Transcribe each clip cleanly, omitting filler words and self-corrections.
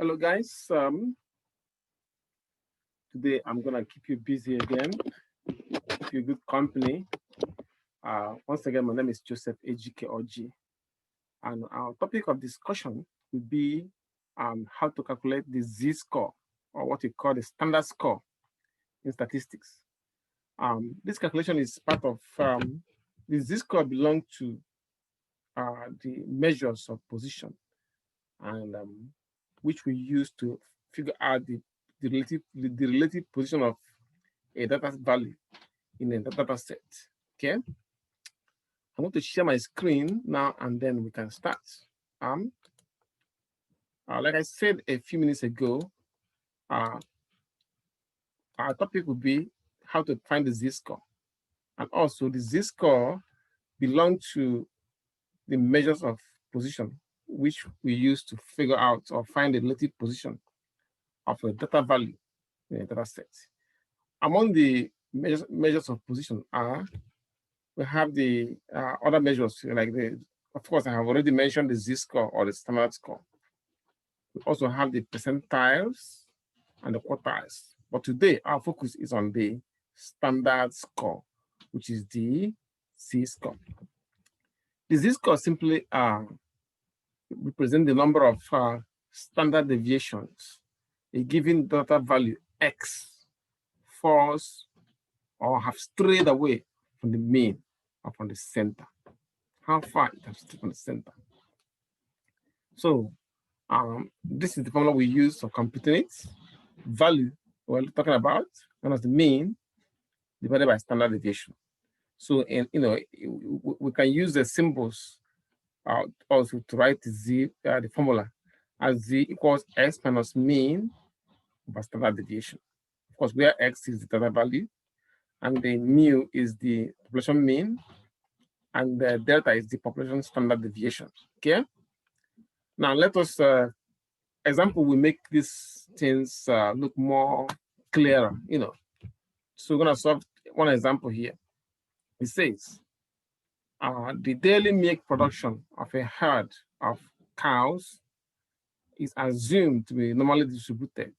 Hello guys, today I'm gonna keep you busy again, keep you good company. Once again, my name is Joseph Ejike, and our topic of discussion will be how to calculate the Z-score, or what we call the standard score in statistics. This calculation is part of the Z-score belong to the measures of position, and which we use to figure out the relative position of a data value in a data set. Okay, I'm going to share my screen now and then we can start. Like I said a few minutes ago, our topic will be how to find the Z-score. And also the Z-score belongs to the measures of position, which we use to figure out or find the relative position of a data value in a data set. Among the measures of position are, we have the other measures like of course, I have already mentioned the Z-score or the standard score. We also have the percentiles and the quartiles. But today, our focus is on the standard score, which is the Z-score. The Z-score simply represents the number of standard deviations a given data value X falls or have strayed away from the mean or from the center. How far it has strayed from the center. So this is the formula we use for computing it. Value we're talking about, known as the mean, divided by standard deviation. So, we can use the symbols also to write the formula as Z equals X minus mean over standard deviation. Of course, where X is the data value, and the mu is the population mean, and the delta is the population standard deviation. Okay. Now let us example will make these things look more clearer. So we're gonna solve one example here. It says the daily milk production of a herd of cows is assumed to be normally distributed.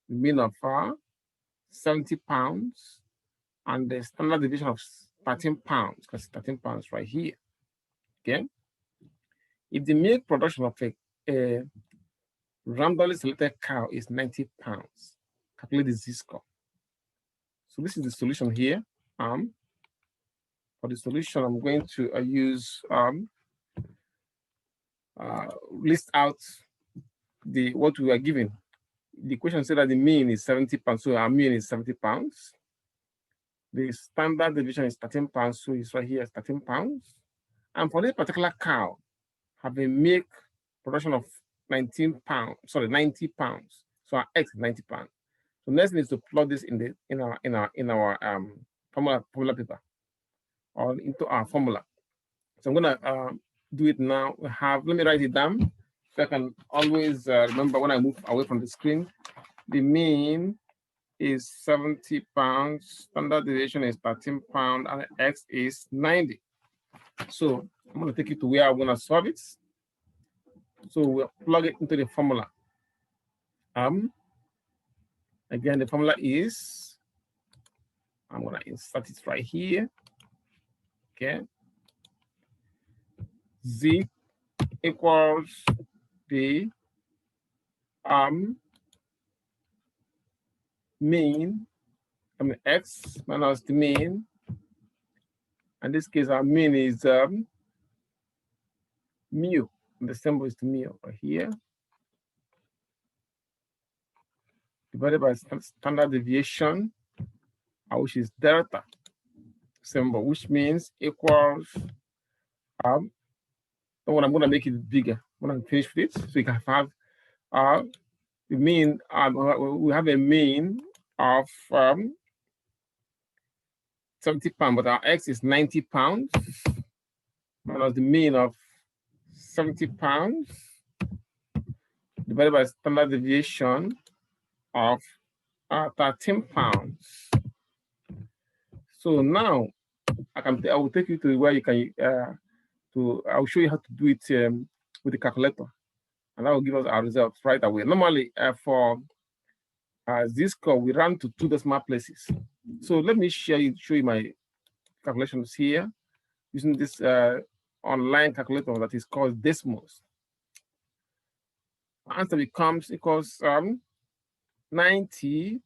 The mean of 70 pounds and the standard deviation of 13 pounds, because 13 pounds right here. Okay. If the milk production of a randomly selected cow is 90 pounds, calculate the Z-score. So this is the solution here. For the solution, I'm going to use list out what we are given. The question said that the mean is 70 pounds, so our mean is 70 pounds. The standard deviation is 13 pounds, so it's right here, 13 pounds. And for this particular cow, have a milk production of 90 pounds. So our X is 90 pounds. So next is to plug this in our formula paper or into our formula. So I'm gonna do it now. Let me write it down so I can always remember when I move away from the screen. The mean is 70 pounds, standard deviation is 13 pounds, and X is 90. So I'm gonna take it to where I'm gonna solve it. So we'll plug it into the formula. Again, the formula is, I'm gonna insert it right here. Okay. Z equals the mean, X minus the mean. In this case, our mean is mu. The symbol is the mu right here. Divided by standard deviation, which is delta symbol, which means equals, I'm going to make it bigger when I'm finished with it. So you can have the mean, we have a mean of 70 pounds, but our X is 90 pounds, minus the mean of 70 pounds, divided by standard deviation of 13 pounds. So now I will take you to where you can I'll show you how to do it with the calculator. and that will give us our results right away. Normally, for z-score, we run to 2 decimal places. So let me show you my calculations here using this online calculator that is called Desmos. Answer becomes equals 90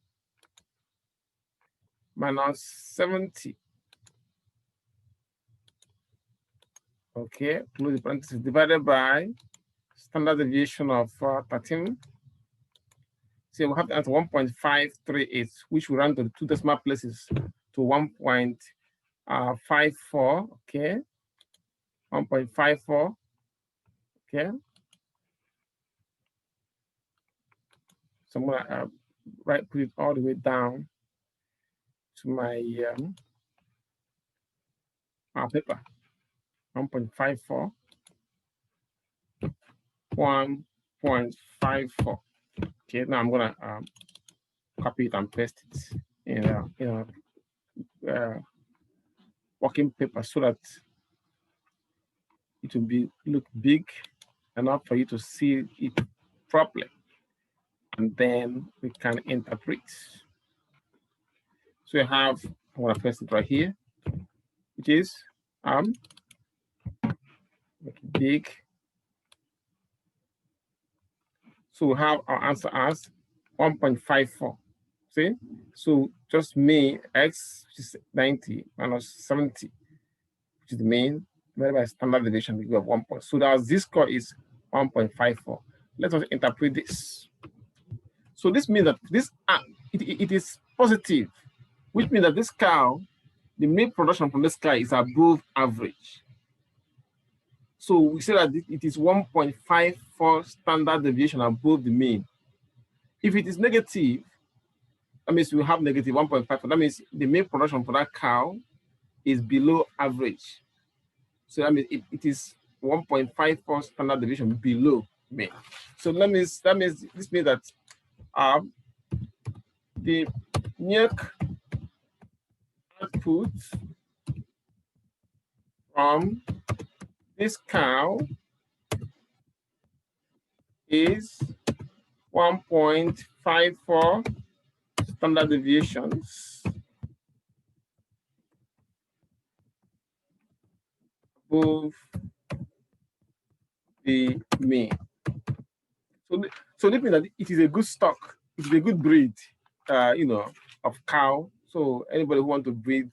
minus 70. Okay, close the parenthesis, divided by standard deviation of 13. So we have the answer 1.538, which will run to the 2 decimal places to 1.54. Okay, 1.54. Okay. So I'm gonna put it all the way down to my paper. 1.54. 1.54. Okay, now I'm gonna copy it and paste it in a working paper so that it will look big enough for you to see it properly, and then we can interpret. So you have, I'm gonna paste it right here, which is make it big. So we have our answer as 1.54. See? So just mean x, which is 90, minus 70, which is the mean, divided by standard deviation, we have 1 point. So our z-score is 1.54. Let us interpret this. So this means that this it is positive, which means that this cow, the milk production from this cow is above average. So we say that it is 1.54 standard deviation above the mean. If it is negative, that means we have negative 1.5. That means the milk production for that cow is below average. So that means it is 1.54 standard deviation below mean. So this means that the milk output from this cow is 1.54 standard deviations above the mean. So this means that it is a good stock, it is a good breed, of cow. So anybody who wants to breed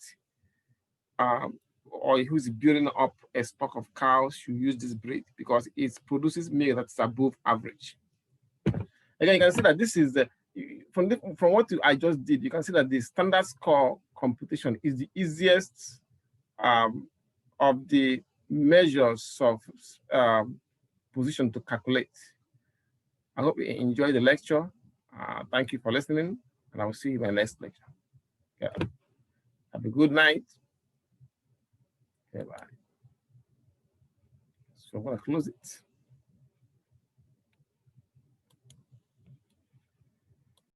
or who's building up a stock of cows should use this breed because it produces milk that's above average. Again, you can see that this is from what I just did. You can see that the standard score computation is the easiest of the measures of position to calculate. I hope you enjoyed the lecture. Thank you for listening, and I will see you in my next lecture. Yeah. Have a good night. Okay, bye. So I'm going to close it.